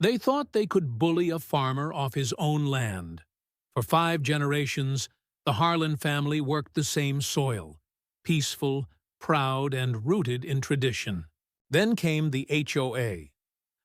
They thought they could bully a farmer off his own land. For 5 generations, the Harlan family worked the same soil, peaceful, proud, and rooted in tradition. Then came the HOA,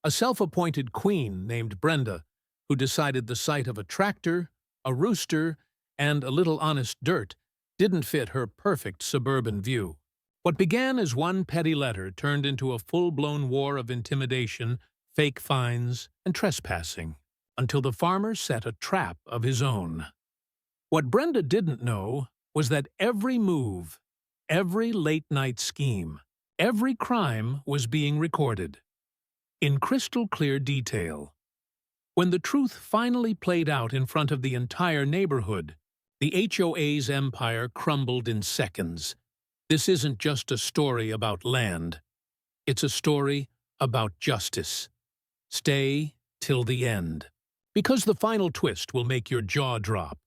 a self-appointed queen named Brenda, who decided the sight of a tractor, a rooster, and a little honest dirt didn't fit her perfect suburban view. What began as one petty letter turned into a full-blown war of intimidation, fake fines, and trespassing, until the farmer set a trap of his own. What Brenda didn't know was that every move, every late-night scheme, every crime was being recorded, in crystal-clear detail. When the truth finally played out in front of the entire neighborhood, the HOA's empire crumbled in seconds. This isn't just a story about land. It's a story about justice. Stay till the end, because the final twist will make your jaw drop.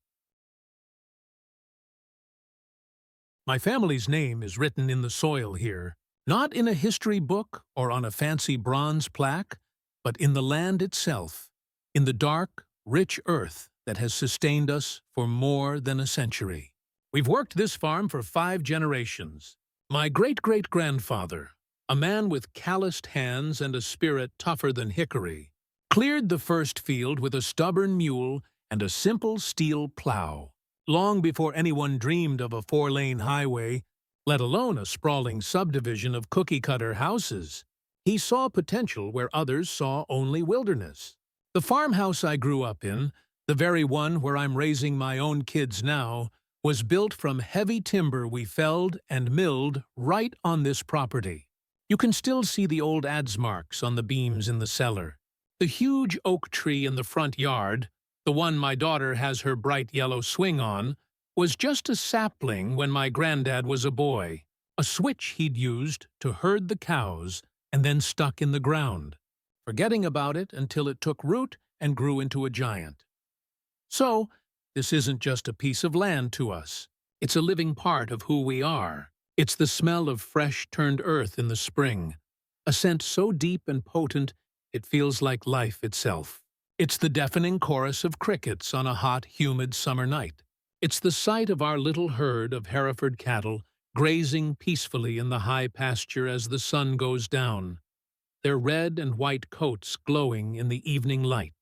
My family's name is written in the soil here, not in a history book or on a fancy bronze plaque, but in the land itself, in the dark, rich earth that has sustained us for more than a century. We've worked this farm for 5 generations. My great-great-grandfather, a man with calloused hands and a spirit tougher than hickory, cleared the first field with a stubborn mule and a simple steel plow. Long before anyone dreamed of a 4-lane highway, let alone a sprawling subdivision of cookie-cutter houses, he saw potential where others saw only wilderness. The farmhouse I grew up in, the very one where I'm raising my own kids now, was built from heavy timber we felled and milled right on this property. You can still see the old adze marks on the beams in the cellar. The huge oak tree in the front yard, the one my daughter has her bright yellow swing on, was just a sapling when my granddad was a boy, a switch he'd used to herd the cows and then stuck in the ground, forgetting about it until it took root and grew into a giant. So, this isn't just a piece of land to us. It's a living part of who we are. It's the smell of fresh-turned earth in the spring, a scent so deep and potent it feels like life itself. It's the deafening chorus of crickets on a hot, humid summer night. It's the sight of our little herd of Hereford cattle grazing peacefully in the high pasture as the sun goes down, their red and white coats glowing in the evening light.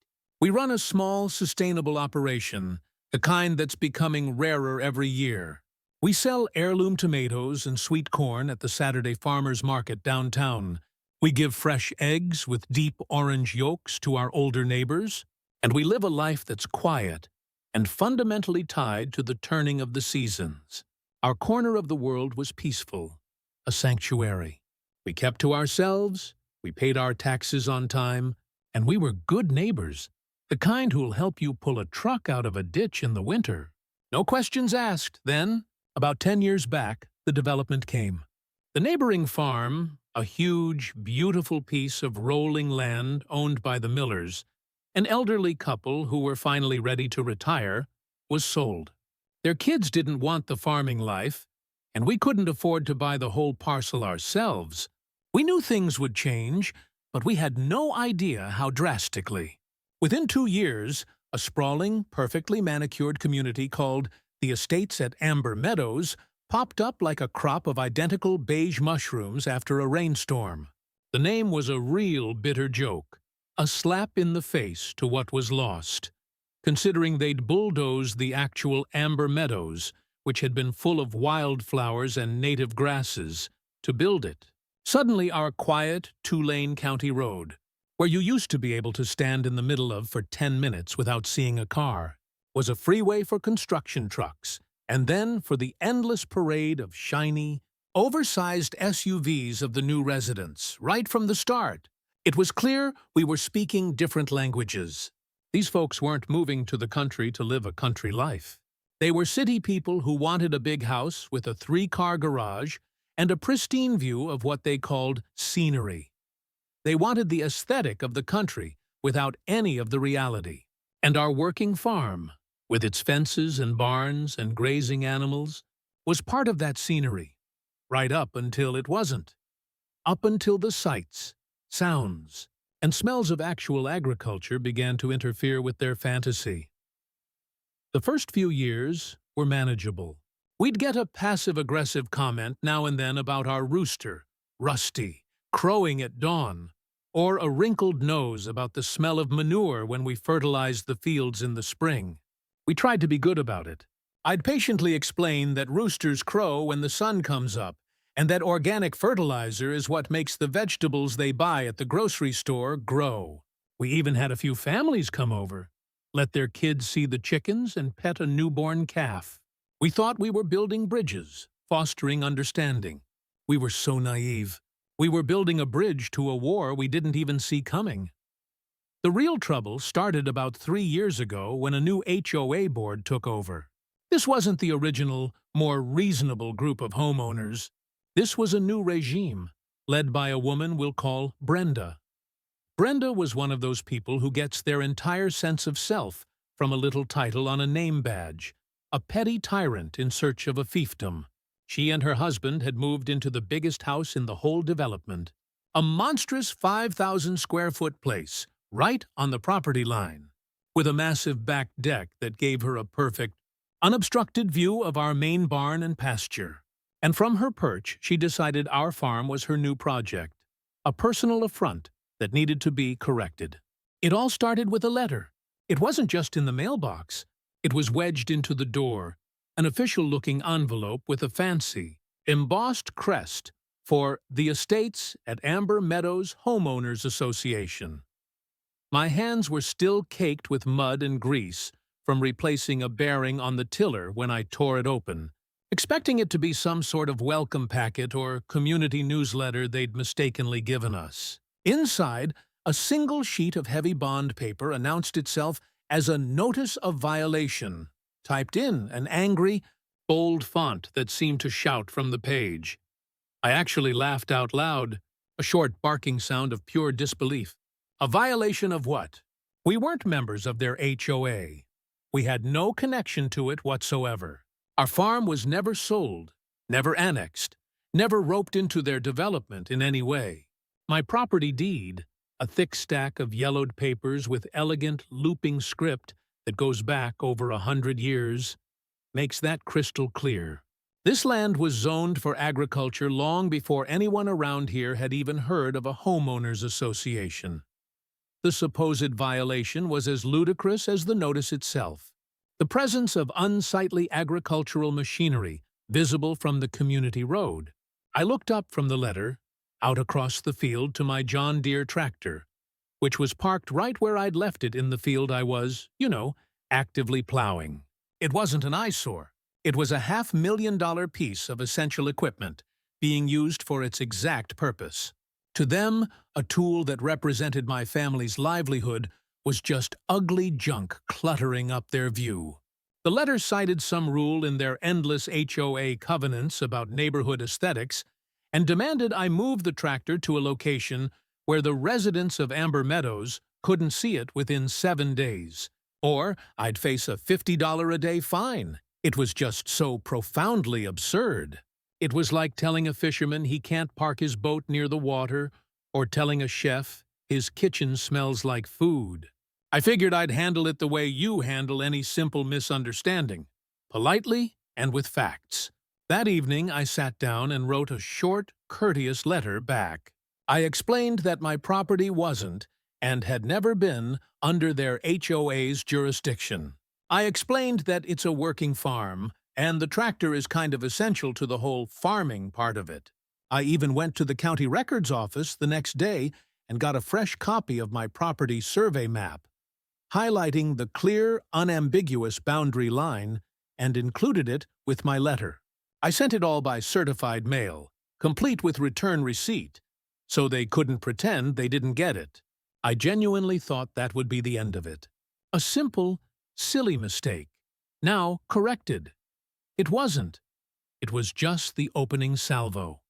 We run a small, sustainable operation, the kind that's becoming rarer every year. We sell heirloom tomatoes and sweet corn at the Saturday farmers market downtown. We give fresh eggs with deep orange yolks to our older neighbors, and we live a life that's quiet and fundamentally tied to the turning of the seasons. Our corner of the world was peaceful, a sanctuary. We kept to ourselves, we paid our taxes on time, and we were good neighbors, the kind who'll help you pull a truck out of a ditch in the winter. No questions asked. Then, about 10 years back, the development came. The neighboring farm, a huge, beautiful piece of rolling land owned by the Millers, an elderly couple who were finally ready to retire, was sold. Their kids didn't want the farming life, and we couldn't afford to buy the whole parcel ourselves. We knew things would change, but we had no idea how drastically. Within 2 years, a sprawling, perfectly manicured community called the Estates at Amber Meadows popped up like a crop of identical beige mushrooms after a rainstorm. The name was a real bitter joke, a slap in the face to what was lost, considering they'd bulldozed the actual Amber Meadows, which had been full of wildflowers and native grasses, to build it. Suddenly our quiet, 2-lane county road, where you used to be able to stand in the middle of for 10 minutes without seeing a car, was a freeway for construction trucks, and then for the endless parade of shiny, oversized SUVs of the new residents, right from the start. It was clear we were speaking different languages. These folks weren't moving to the country to live a country life. They were city people who wanted a big house with a 3-car garage and a pristine view of what they called scenery. They wanted the aesthetic of the country without any of the reality. And our working farm, with its fences and barns and grazing animals, was part of that scenery, right up until it wasn't. Up until the sights, sounds, and smells of actual agriculture began to interfere with their fantasy. The first few years were manageable. We'd get a passive-aggressive comment now and then about our rooster, Rusty, crowing at dawn, or a wrinkled nose about the smell of manure when we fertilized the fields in the spring. We tried to be good about it. I'd patiently explain that roosters crow when the sun comes up, and that organic fertilizer is what makes the vegetables they buy at the grocery store grow. We even had a few families come over, let their kids see the chickens and pet a newborn calf. We thought we were building bridges, fostering understanding. We were so naive. We were building a bridge to a war we didn't even see coming. The real trouble started about 3 years ago when a new HOA board took over. This wasn't the original, more reasonable group of homeowners. This was a new regime, led by a woman we'll call Brenda. Brenda was one of those people who gets their entire sense of self from a little title on a name badge, a petty tyrant in search of a fiefdom. She and her husband had moved into the biggest house in the whole development, a monstrous 5,000-square-foot place, right on the property line, with a massive back deck that gave her a perfect, unobstructed view of our main barn and pasture. And from her perch, she decided our farm was her new project, a personal affront that needed to be corrected. It all started with a letter. It wasn't just in the mailbox. It was wedged into the door, an official-looking envelope with a fancy, embossed crest for the Estates at Amber Meadows Homeowners Association. My hands were still caked with mud and grease from replacing a bearing on the tiller when I tore it open, expecting it to be some sort of welcome packet or community newsletter they'd mistakenly given us. Inside, a single sheet of heavy bond paper announced itself as a notice of violation, typed in an angry, bold font that seemed to shout from the page. I actually laughed out loud, a short barking sound of pure disbelief. A violation of what? We weren't members of their HOA. We had no connection to it whatsoever. Our farm was never sold, never annexed, never roped into their development in any way. My property deed, a thick stack of yellowed papers with elegant, looping script that goes back over 100 years, makes that crystal clear. This land was zoned for agriculture long before anyone around here had even heard of a homeowners association. The supposed violation was as ludicrous as the notice itself. The presence of unsightly agricultural machinery visible from the community road. I looked up from the letter, out across the field to my John Deere tractor, which was parked right where I'd left it in the field I was, actively plowing. It wasn't an eyesore. It was a $500,000 piece of essential equipment, being used for its exact purpose. To them, a tool that represented my family's livelihood was just ugly junk cluttering up their view. The letter cited some rule in their endless HOA covenants about neighborhood aesthetics and demanded I move the tractor to a location where the residents of Amber Meadows couldn't see it within 7 days, or I'd face a $50 a day fine. It was just so profoundly absurd. It was like telling a fisherman he can't park his boat near the water, or telling a chef his kitchen smells like food. I figured I'd handle it the way you handle any simple misunderstanding, politely and with facts. That evening, I sat down and wrote a short, courteous letter back. I explained that my property wasn't, and had never been, under their HOA's jurisdiction. I explained that it's a working farm, and the tractor is kind of essential to the whole farming part of it. I even went to the county records office the next day and got a fresh copy of my property survey map, highlighting the clear, unambiguous boundary line, and included it with my letter. I sent it all by certified mail, complete with return receipt, so they couldn't pretend they didn't get it. I genuinely thought that would be the end of it. A simple, silly mistake, now corrected. It wasn't. It was just the opening salvo.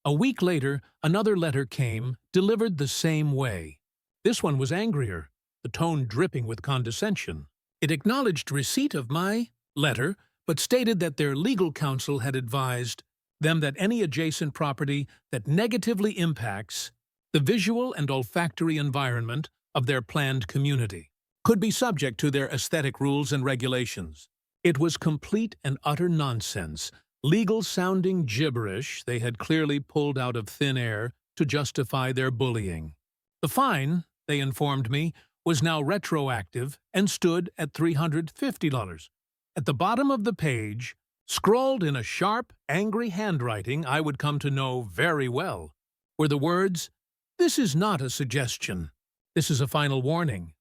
A week later, another letter came, delivered the same way. This one was angrier, the tone dripping with condescension. It acknowledged receipt of my letter, but stated that their legal counsel had advised them that any adjacent property that negatively impacts The visual and olfactory environment of their planned community could be subject to their aesthetic rules and regulations. It was complete and utter nonsense, legal-sounding gibberish they had clearly pulled out of thin air to justify their bullying. The fine, they informed me, was now retroactive and stood at $350. At the bottom of the page, scrawled in a sharp, angry handwriting I would come to know very well, were the words, "This is not a suggestion. This is a final warning."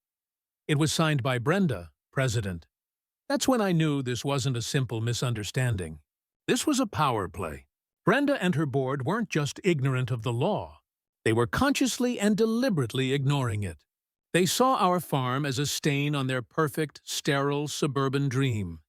It was signed by Brenda, President. That's when I knew this wasn't a simple misunderstanding. This was a power play. Brenda and her board weren't just ignorant of the law. They were consciously and deliberately ignoring it. They saw our farm as a stain on their perfect, sterile, suburban dream.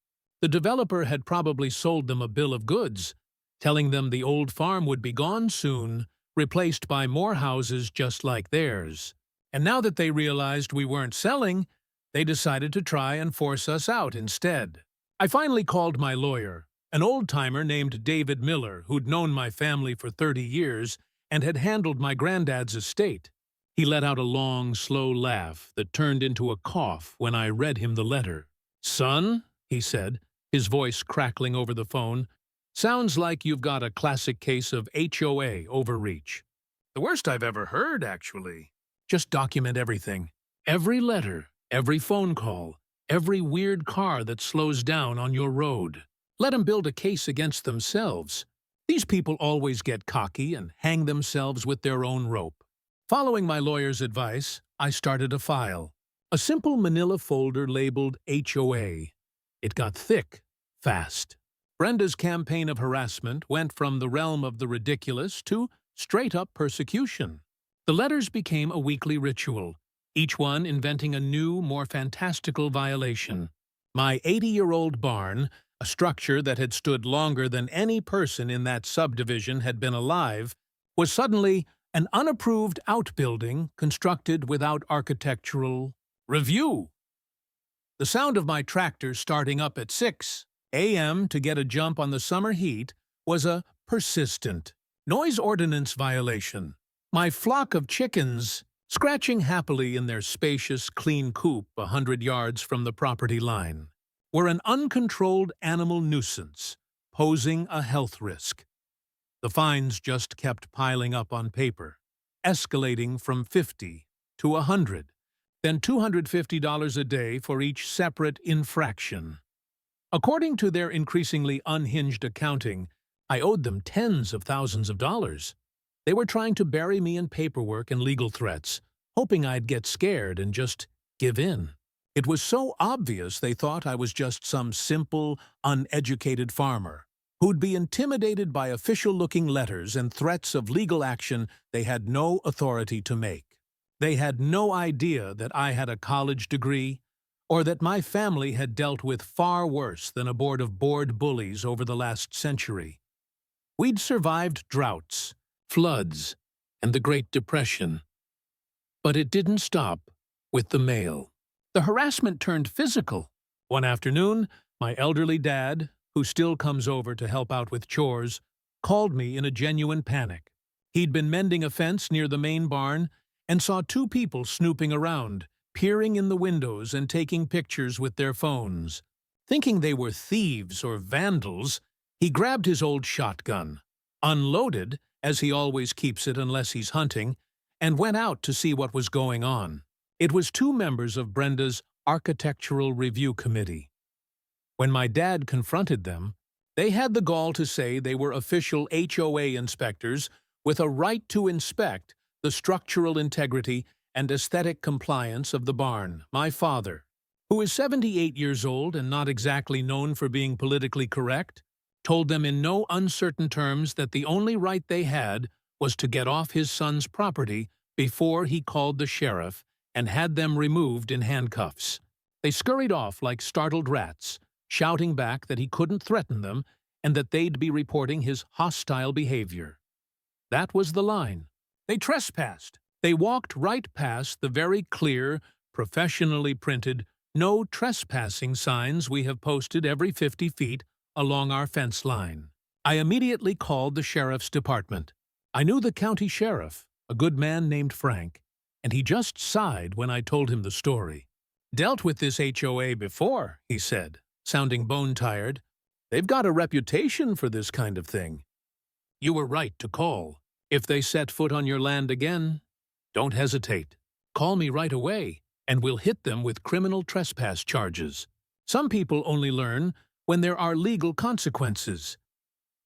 The developer had probably sold them a bill of goods, telling them the old farm would be gone soon, replaced by more houses just like theirs. And now that they realized we weren't selling, they decided to try and force us out instead. I finally called my lawyer, an old-timer named David Miller who'd known my family for 30 years and had handled my granddad's estate. He let out a long, slow laugh that turned into a cough when I read him the letter. "Son," he said, his voice crackling over the phone, "sounds like you've got a classic case of HOA overreach." "The worst I've ever heard, actually." "Just document everything. Every letter, every phone call, every weird car that slows down on your road. Let them build a case against themselves. These people always get cocky and hang themselves with their own rope." Following my lawyer's advice, I started a file. A simple manila folder labeled HOA. It got thick, fast. Brenda's campaign of harassment went from the realm of the ridiculous to straight-up persecution. The letters became a weekly ritual, each one inventing a new, more fantastical violation. My 80-year-old barn, a structure that had stood longer than any person in that subdivision had been alive, was suddenly an unapproved outbuilding constructed without architectural review. The sound of my tractor starting up at 6 a.m. to get a jump on the summer heat was a persistent noise ordinance violation. My flock of chickens, scratching happily in their spacious, clean coop 100 yards from the property line, were an uncontrolled animal nuisance, posing a health risk. The fines just kept piling up on paper, escalating from 50 to 100, then $250 a day for each separate infraction. According to their increasingly unhinged accounting, I owed them tens of thousands of dollars. They were trying to bury me in paperwork and legal threats, hoping I'd get scared and just give in. It was so obvious they thought I was just some simple, uneducated farmer who'd be intimidated by official-looking letters and threats of legal action they had no authority to make. They had no idea that I had a college degree or that my family had dealt with far worse than a board of bored bullies over the last century. We'd survived droughts, floods, and the Great Depression. But it didn't stop with the mail. The harassment turned physical. One afternoon, my elderly dad, who still comes over to help out with chores, called me in a genuine panic. He'd been mending a fence near the main barn and saw two people snooping around, peering in the windows and taking pictures with their phones. Thinking they were thieves or vandals, he grabbed his old shotgun, unloaded, as he always keeps it unless he's hunting, and went out to see what was going on. It was two members of Brenda's Architectural Review Committee. When my dad confronted them, they had the gall to say they were official HOA inspectors with a right to inspect the structural integrity and aesthetic compliance of the barn. My father, who is 78 years old and not exactly known for being politically correct, told them in no uncertain terms that the only right they had was to get off his son's property before he called the sheriff and had them removed in handcuffs. They scurried off like startled rats, shouting back that he couldn't threaten them and that they'd be reporting his hostile behavior. That was the line. They trespassed. They walked right past the very clear, professionally printed, "No trespassing" signs we have posted every 50 feet along our fence line. I immediately called the sheriff's department. I knew the county sheriff, a good man named Frank, and he just sighed when I told him the story. "Dealt with this HOA before," he said, sounding bone-tired. "They've got a reputation for this kind of thing. You were right to call. If they set foot on your land again, don't hesitate. Call me right away, and we'll hit them with criminal trespass charges. Some people only learn when there are legal consequences."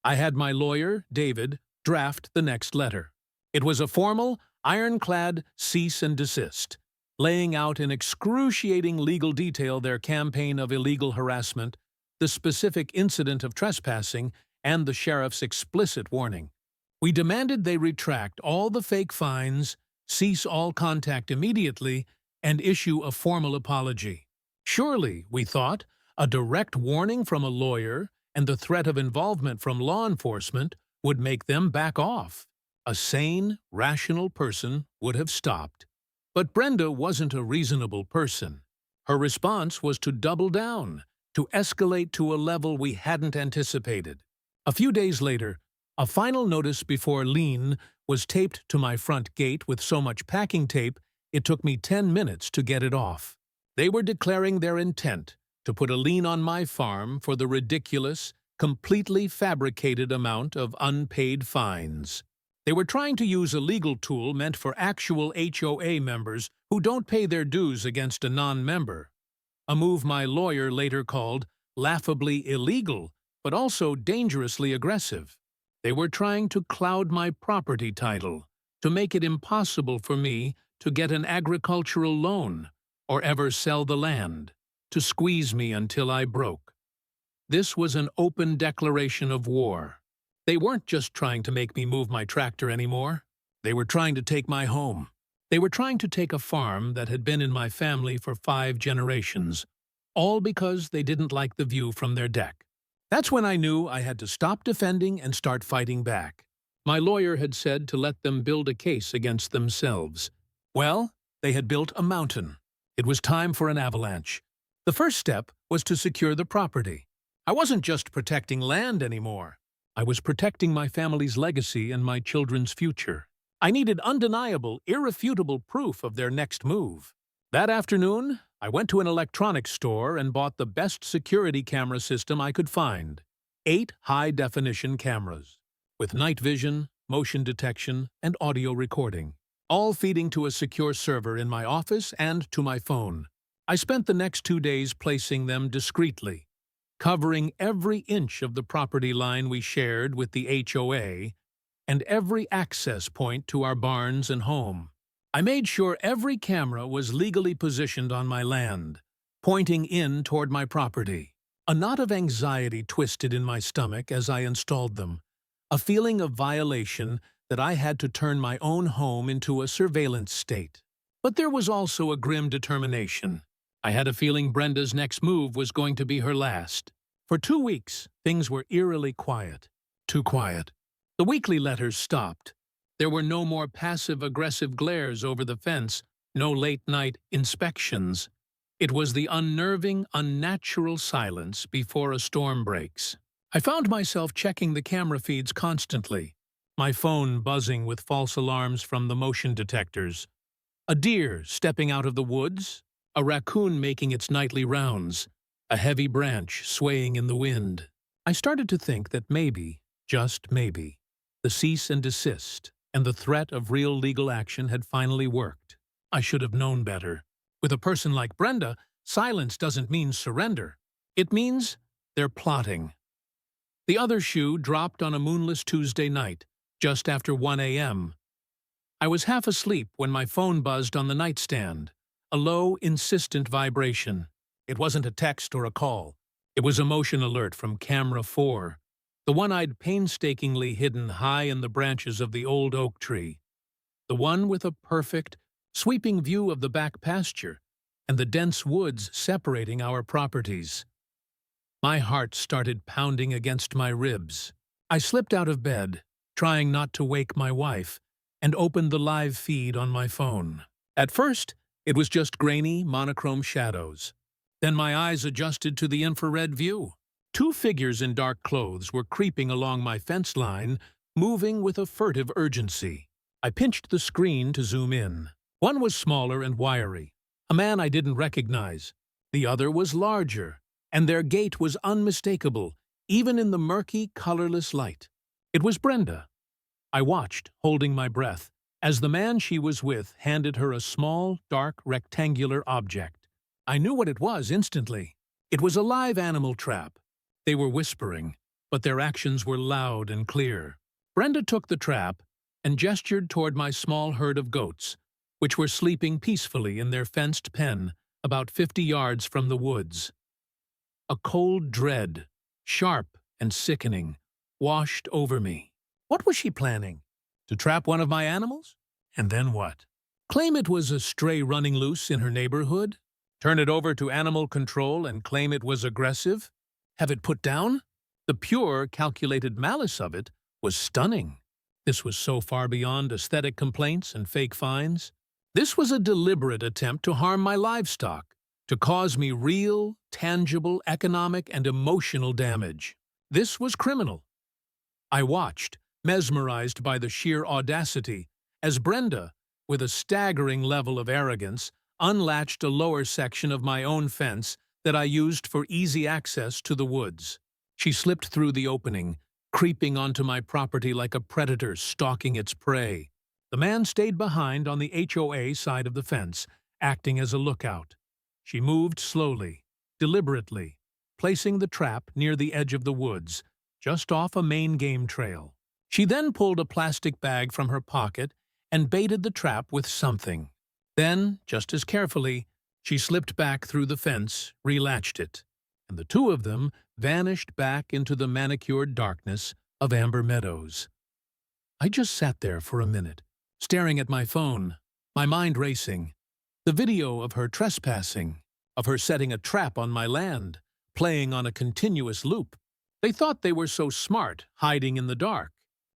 I had my lawyer, David, draft the next letter. It was a formal, ironclad cease and desist, laying out in excruciating legal detail their campaign of illegal harassment, the specific incident of trespassing, and the sheriff's explicit warning. We demanded they retract all the fake fines, cease all contact immediately, and issue a formal apology. Surely, we thought, a direct warning from a lawyer and the threat of involvement from law enforcement would make them back off. A sane, rational person would have stopped. But Brenda wasn't a reasonable person. Her response was to double down, to escalate to a level we hadn't anticipated. A few days later, a final notice before lien was taped to my front gate with so much packing tape it took me 10 minutes to get it off. They were declaring their intent to put a lien on my farm for the ridiculous, completely fabricated amount of unpaid fines. They were trying to use a legal tool meant for actual HOA members who don't pay their dues against a non-member, a move my lawyer later called laughably illegal, but also dangerously aggressive. They were trying to cloud my property title, to make it impossible for me to get an agricultural loan or ever sell the land, to squeeze me until I broke. This was an open declaration of war. They weren't just trying to make me move my tractor anymore. They were trying to take my home. They were trying to take a farm that had been in my family for 5 generations, all because they didn't like the view from their deck. That's when I knew I had to stop defending and start fighting back. My lawyer had said to let them build a case against themselves. Well, they had built a mountain. It was time for an avalanche. The first step was to secure the property. I wasn't just protecting land anymore. I was protecting my family's legacy and my children's future. I needed undeniable, irrefutable proof of their next move. That afternoon, I went to an electronics store and bought the best security camera system I could find. 8 high-definition cameras, with night vision, motion detection, and audio recording, all feeding to a secure server in my office and to my phone. I spent the next 2 days placing them discreetly, covering every inch of the property line we shared with the HOA and every access point to our barns and home. I made sure every camera was legally positioned on my land, pointing in toward my property. A knot of anxiety twisted in my stomach as I installed them, a feeling of violation that I had to turn my own home into a surveillance state. But there was also a grim determination. I had a feeling Brenda's next move was going to be her last. For 2 weeks, things were eerily quiet. Too quiet. The weekly letters stopped. There were no more passive-aggressive glares over the fence, no late-night inspections. It was the unnerving, unnatural silence before a storm breaks. I found myself checking the camera feeds constantly, my phone buzzing with false alarms from the motion detectors. A deer stepping out of the woods, a raccoon making its nightly rounds, a heavy branch swaying in the wind. I started to think that maybe, just maybe, the cease and desist and the threat of real legal action had finally worked. I should have known better. With a person like Brenda, silence doesn't mean surrender. It means they're plotting. The other shoe dropped on a moonless Tuesday night, just after 1 a.m. I was half asleep when my phone buzzed on the nightstand, a low, insistent vibration. It wasn't a text or a call. It was a motion alert from camera 4, the one I'd painstakingly hidden high in the branches of the old oak tree, the one with a perfect, sweeping view of the back pasture and the dense woods separating our properties. My heart started pounding against my ribs. I slipped out of bed, trying not to wake my wife, and opened the live feed on my phone. At first, it was just grainy, monochrome shadows. Then my eyes adjusted to the infrared view. 2 figures in dark clothes were creeping along my fence line, moving with a furtive urgency. I pinched the screen to zoom in. One was smaller and wiry, a man I didn't recognize. The other was larger, and their gait was unmistakable, even in the murky, colorless light. It was Brenda. I watched, holding my breath, as the man she was with handed her a small, dark, rectangular object. I knew what it was instantly. It was a live animal trap. They were whispering, but their actions were loud and clear. Brenda took the trap and gestured toward my small herd of goats, which were sleeping peacefully in their fenced pen about 50 yards from the woods. A cold dread, sharp and sickening, washed over me. What was she planning? To trap one of my animals? And then what? Claim it was a stray running loose in her neighborhood? Turn it over to animal control and claim it was aggressive? Have it put down? The pure, calculated malice of it was stunning. This was so far beyond aesthetic complaints and fake fines. This was a deliberate attempt to harm my livestock, to cause me real, tangible, economic, and emotional damage. This was criminal. I watched, mesmerized by the sheer audacity, as Brenda, with a staggering level of arrogance, unlatched a lower section of my own fence that I used for easy access to the woods. She slipped through the opening, creeping onto my property like a predator stalking its prey. The man stayed behind on the HOA side of the fence, acting as a lookout. She moved slowly, deliberately, placing the trap near the edge of the woods, just off a main game trail. She then pulled a plastic bag from her pocket and baited the trap with something. Then, just as carefully, she slipped back through the fence, relatched it, and the two of them vanished back into the manicured darkness of Amber Meadows. I just sat there for a minute, staring at my phone, my mind racing. The video of her trespassing, of her setting a trap on my land, playing on a continuous loop. They thought they were so smart, hiding in the dark.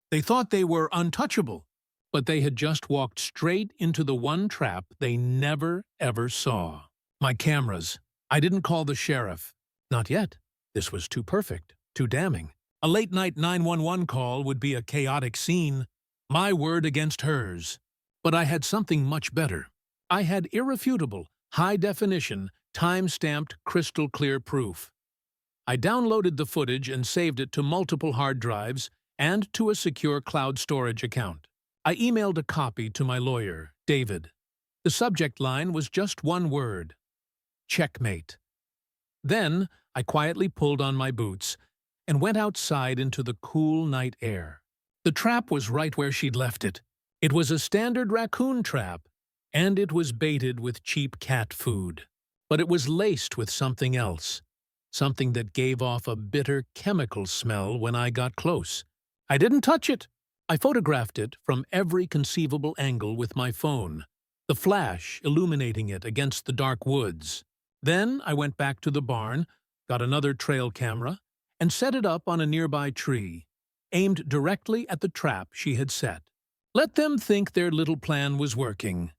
They thought they were untouchable, but they had just walked straight into the one trap they never, ever saw. My cameras. I didn't call the sheriff. Not yet. This was too perfect, too damning. A late-night 911 call would be a chaotic scene. My word against hers. But I had something much better. I had irrefutable, high-definition, time-stamped, crystal-clear proof. I downloaded the footage and saved it to multiple hard drives and to a secure cloud storage account. I emailed a copy to my lawyer, David. The subject line was just one word: checkmate. Then I quietly pulled on my boots and went outside into the cool night air. The trap was right where she'd left it. It was a standard raccoon trap, and it was baited with cheap cat food. But it was laced with something else, something that gave off a bitter chemical smell when I got close. I didn't touch it. I photographed it from every conceivable angle with my phone, the flash illuminating it against the dark woods. Then I went back to the barn, got another trail camera, and set it up on a nearby tree, aimed directly at the trap she had set. Let them think their little plan was working.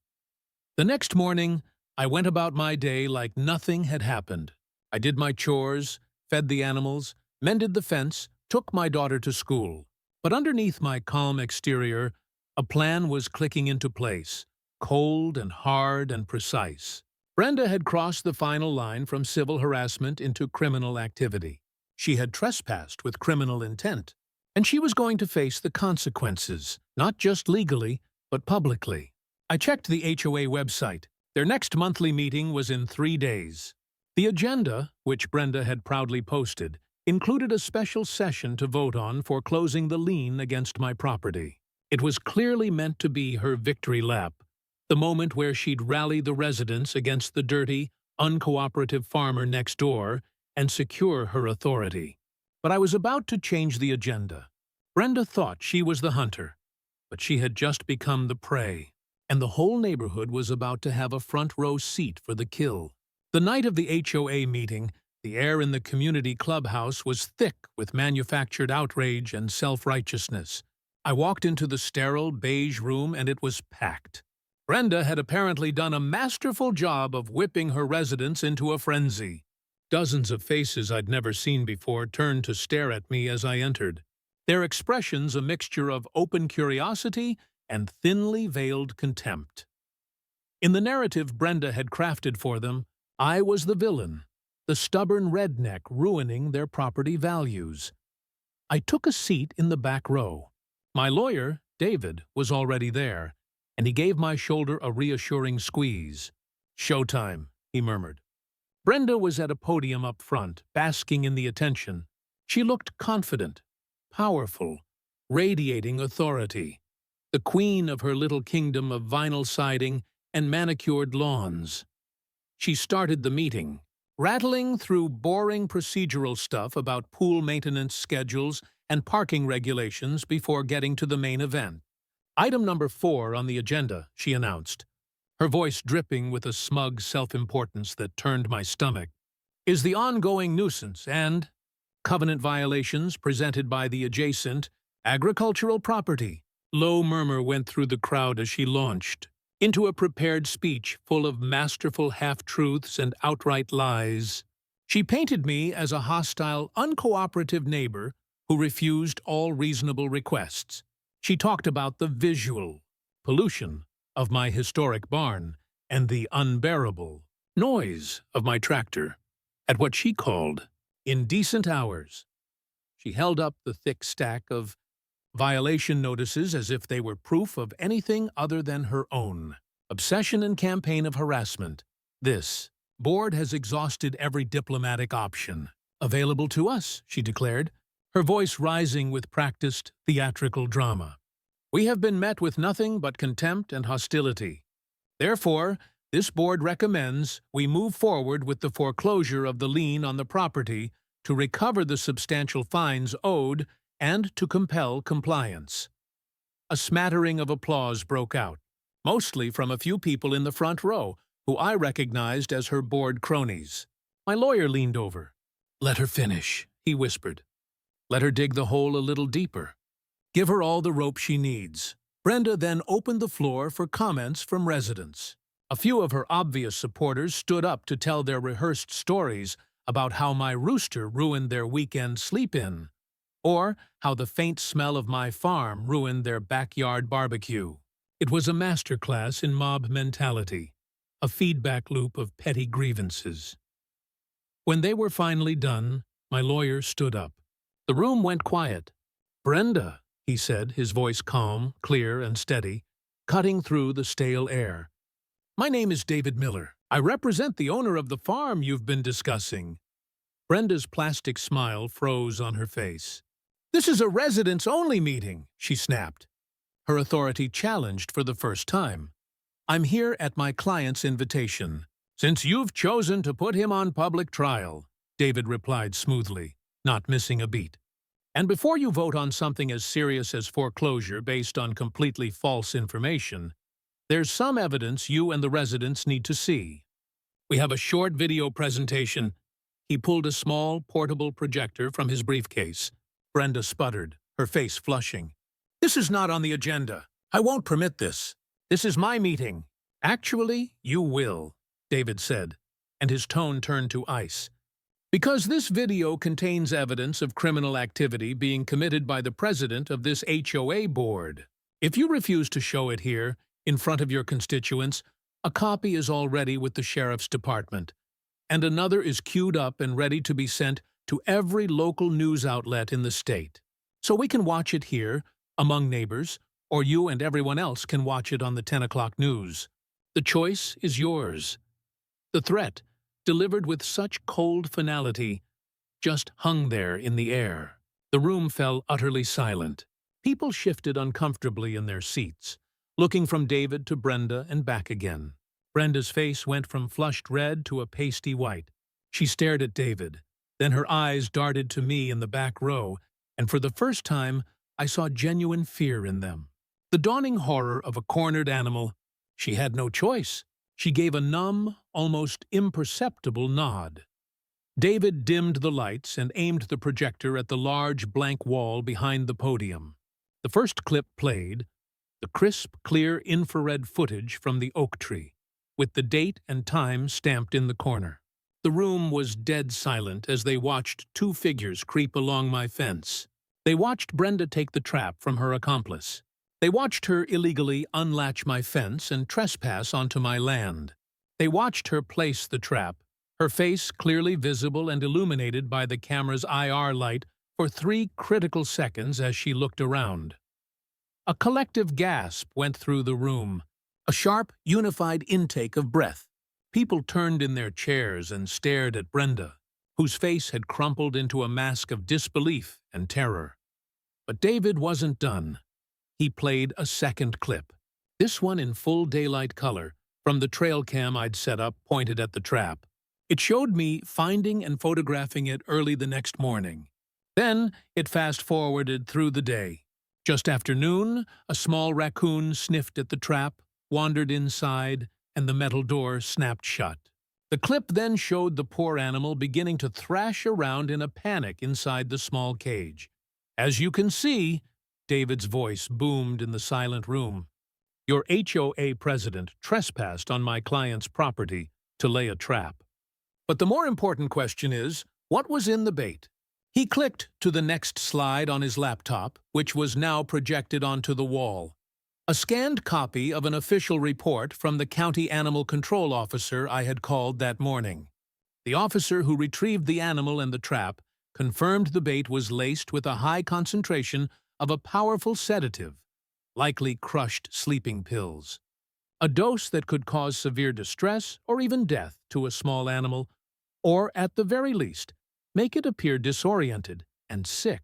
The next morning, I went about my day like nothing had happened. I did my chores, fed the animals, mended the fence, took my daughter to school. But underneath my calm exterior, a plan was clicking into place, cold and hard and precise. Brenda had crossed the final line from civil harassment into criminal activity. She had trespassed with criminal intent, and she was going to face the consequences, not just legally, but publicly. I checked the HOA website. Their next monthly meeting was in 3 days. The agenda, which Brenda had proudly posted, included a special session to vote on for closing the lien against my property. It was clearly meant to be her victory lap, the moment where she'd rally the residents against the dirty, uncooperative farmer next door and secure her authority. But I was about to change the agenda. Brenda thought she was the hunter, but she had just become the prey, and the whole neighborhood was about to have a front-row seat for the kill. The night of the HOA meeting, the air in the community clubhouse was thick with manufactured outrage and self-righteousness. I walked into the sterile, beige room and it was packed. Brenda had apparently done a masterful job of whipping her residents into a frenzy. Dozens of faces I'd never seen before turned to stare at me as I entered, their expressions a mixture of open curiosity and thinly veiled contempt. In the narrative Brenda had crafted for them, I was the villain, the stubborn redneck ruining their property values. I took a seat in the back row. My lawyer, David, was already there, and he gave my shoulder a reassuring squeeze. "Showtime," he murmured. Brenda was at a podium up front, basking in the attention. She looked confident, powerful, radiating authority, the queen of her little kingdom of vinyl siding and manicured lawns. She started the meeting, rattling through boring procedural stuff about pool maintenance schedules and parking regulations before getting to the main event. "Item number 4 on the agenda," she announced, her voice dripping with a smug self-importance that turned my stomach, "is the ongoing nuisance and covenant violations presented by the adjacent agricultural property." Low murmur went through the crowd as she launched into a prepared speech full of masterful half-truths and outright lies. She painted me as a hostile, uncooperative neighbor who refused all reasonable requests. She talked about the visual pollution of my historic barn and the unbearable noise of my tractor at what she called indecent hours. She held up the thick stack of violation notices as if they were proof of anything other than her own obsession and campaign of harassment. "This board has exhausted every diplomatic option available to us," she declared, her voice rising with practiced theatrical drama. "We have been met with nothing but contempt and hostility. Therefore, this board recommends we move forward with the foreclosure of the lien on the property to recover the substantial fines owed and to compel compliance." A smattering of applause broke out, mostly from a few people in the front row, who I recognized as her board cronies. My lawyer leaned over. "Let her finish," he whispered. "Let her dig the hole a little deeper. Give her all the rope she needs." Brenda then opened the floor for comments from residents. A few of her obvious supporters stood up to tell their rehearsed stories about how my rooster ruined their weekend sleep-in, or how the faint smell of my farm ruined their backyard barbecue. It was a masterclass in mob mentality, a feedback loop of petty grievances. When they were finally done, my lawyer stood up. The room went quiet. "Brenda," he said, his voice calm, clear, and steady, cutting through the stale air. "My name is David Miller. I represent the owner of the farm you've been discussing." Brenda's plastic smile froze on her face. "This is a residents-only meeting," she snapped, her authority challenged for the first time. "I'm here at my client's invitation." "Since you've chosen to put him on public trial," David replied smoothly, not missing a beat. "And before you vote on something as serious as foreclosure based on completely false information, there's some evidence you and the residents need to see. We have a short video presentation." He pulled a small, portable projector from his briefcase. Brenda sputtered, her face flushing. "This is not on the agenda. I won't permit this. This is my meeting." "Actually, you will," David said, and his tone turned to ice. "Because this video contains evidence of criminal activity being committed by the president of this HOA board. If you refuse to show it here, in front of your constituents, a copy is already with the sheriff's department, and another is queued up and ready to be sent to every local news outlet in the state. So we can watch it here, among neighbors, or you and everyone else can watch it on the 10 o'clock news. The choice is yours." The threat, delivered with such cold finality, just hung there in the air. The room fell utterly silent. People shifted uncomfortably in their seats, looking from David to Brenda and back again. Brenda's face went from flushed red to a pasty white. She stared at David. Then her eyes darted to me in the back row, and for the first time I saw genuine fear in them. The dawning horror of a cornered animal. She had no choice. She gave a numb, almost imperceptible nod. David dimmed the lights and aimed the projector at the large blank wall behind the podium. The first clip played, the crisp, clear infrared footage from the oak tree, with the date and time stamped in the corner. The room was dead silent as they watched two figures creep along my fence. They watched Brenda take the trap from her accomplice. They watched her illegally unlatch my fence and trespass onto my land. They watched her place the trap, her face clearly visible and illuminated by the camera's IR light for 3 critical seconds as she looked around. A collective gasp went through the room, a sharp, unified intake of breath. People turned in their chairs and stared at Brenda, whose face had crumpled into a mask of disbelief and terror. But David wasn't done. He played a second clip, this one in full daylight color, from the trail cam I'd set up pointed at the trap. It showed me finding and photographing it early the next morning. Then it fast-forwarded through the day. Just after noon, a small raccoon sniffed at the trap, wandered inside, and the metal door snapped shut. The clip then showed the poor animal beginning to thrash around in a panic inside the small cage. As you can see, David's voice boomed in the silent room. Your HOA president trespassed on my client's property to lay a trap. But the more important question is, what was in the bait? He clicked to the next slide on his laptop, which was now projected onto the wall. A scanned copy of an official report from the county animal control officer I had called that morning. The officer who retrieved the animal and the trap confirmed the bait was laced with a high concentration of a powerful sedative, likely crushed sleeping pills. A dose that could cause severe distress or even death to a small animal, or at the very least, make it appear disoriented and sick,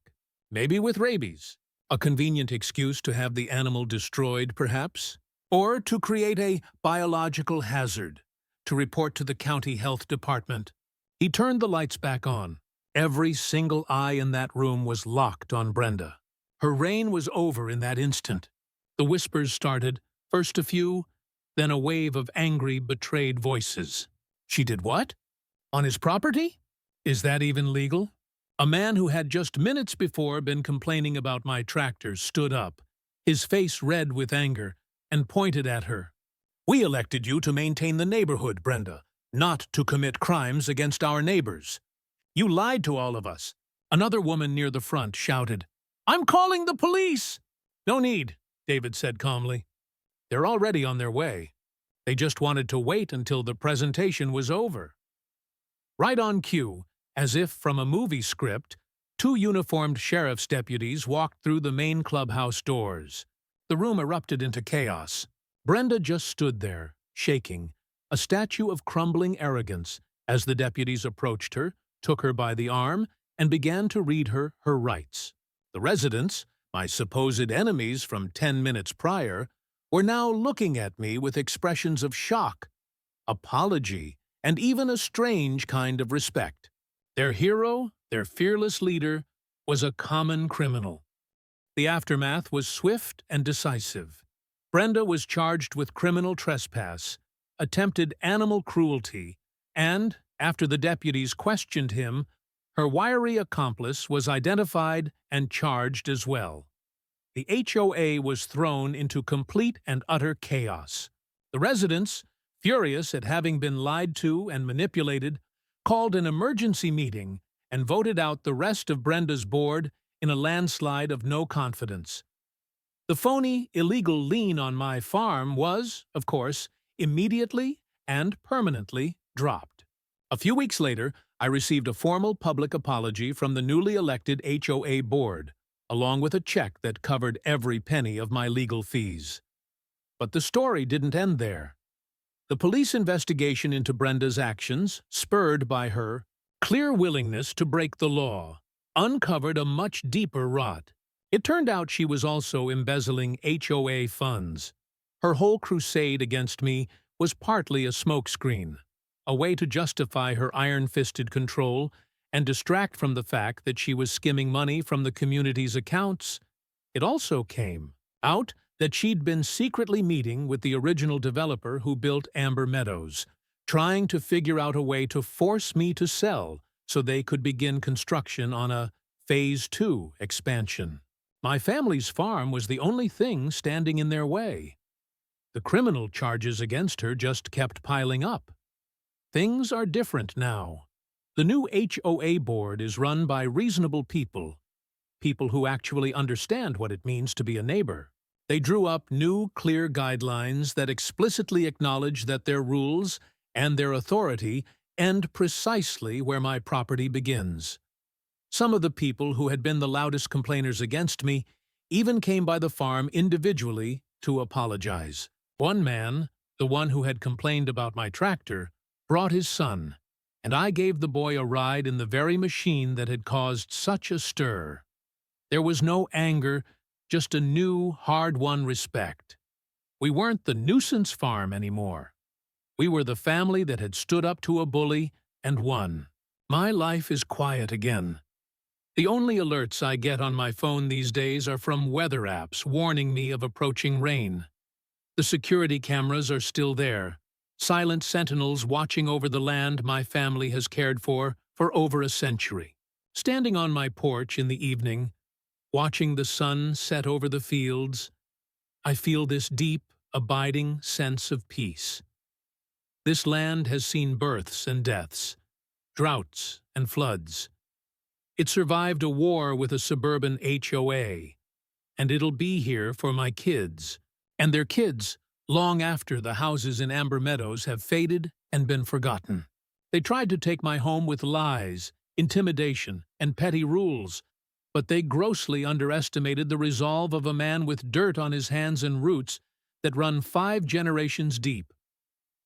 maybe with rabies. A convenient excuse to have the animal destroyed, perhaps? Or to create a biological hazard, to report to the county health department. He turned the lights back on. Every single eye in that room was locked on Brenda. Her reign was over in that instant. The whispers started, first a few, then a wave of angry, betrayed voices. She did what? On his property? Is that even legal? A man who had just minutes before been complaining about my tractor stood up, his face red with anger, and pointed at her. We elected you to maintain the neighborhood, Brenda, not to commit crimes against our neighbors. You lied to all of us. Another woman near the front shouted, I'm calling the police! No need, David said calmly. They're already on their way. They just wanted to wait until the presentation was over. Right on cue, as if from a movie script, 2 uniformed sheriff's deputies walked through the main clubhouse doors. The room erupted into chaos. Brenda just stood there, shaking, a statue of crumbling arrogance, as the deputies approached her, took her by the arm, and began to read her rights. The residents, my supposed enemies from 10 minutes prior, were now looking at me with expressions of shock, apology, and even a strange kind of respect. Their hero, their fearless leader, was a common criminal. The aftermath was swift and decisive. Brenda was charged with criminal trespass, attempted animal cruelty, and, after the deputies questioned him, her wiry accomplice was identified and charged as well. The HOA was thrown into complete and utter chaos. The residents, furious at having been lied to and manipulated, called an emergency meeting and voted out the rest of Brenda's board in a landslide of no confidence. The phony, illegal lien on my farm was, of course, immediately and permanently dropped. A few weeks later, I received a formal public apology from the newly elected HOA board, along with a check that covered every penny of my legal fees. But the story didn't end there. The police investigation into Brenda's actions, spurred by her clear willingness to break the law, uncovered a much deeper rot. It turned out she was also embezzling HOA funds. Her whole crusade against me was partly a smokescreen, a way to justify her iron-fisted control and distract from the fact that she was skimming money from the community's accounts. It also came out that she'd been secretly meeting with the original developer who built Amber Meadows, trying to figure out a way to force me to sell so they could begin construction on a Phase 2 expansion. My family's farm was the only thing standing in their way. The criminal charges against her just kept piling up. Things are different now. The new HOA board is run by reasonable people, people who actually understand what it means to be a neighbor. They drew up new, clear guidelines that explicitly acknowledge that their rules and their authority end precisely where my property begins. Some of the people who had been the loudest complainers against me even came by the farm individually to apologize. One man, the one who had complained about my tractor, brought his son, and I gave the boy a ride in the very machine that had caused such a stir. There was no anger, just a new, hard-won respect. We weren't the nuisance farm anymore. We were the family that had stood up to a bully and won. My life is quiet again. The only alerts I get on my phone these days are from weather apps warning me of approaching rain. The security cameras are still there, silent sentinels watching over the land my family has cared for over a century. Standing on my porch in the evening, watching the sun set over the fields, I feel this deep, abiding sense of peace. This land has seen births and deaths, droughts and floods. It survived a war with a suburban HOA, and it'll be here for my kids and their kids long after the houses in Amber Meadows have faded and been forgotten. They tried to take my home with lies, intimidation, and petty rules, but they grossly underestimated the resolve of a man with dirt on his hands and roots that run 5 generations deep.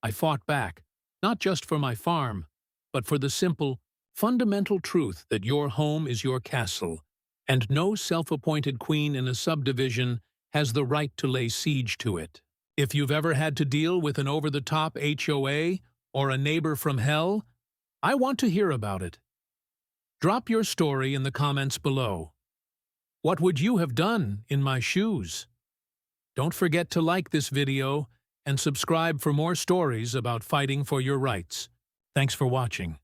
I fought back, not just for my farm, but for the simple, fundamental truth that your home is your castle, and no self-appointed queen in a subdivision has the right to lay siege to it. If you've ever had to deal with an over-the-top HOA or a neighbor from hell, I want to hear about it. Drop your story in the comments below. What would you have done in my shoes? Don't forget to like this video and subscribe for more stories about fighting for your rights. Thanks for watching.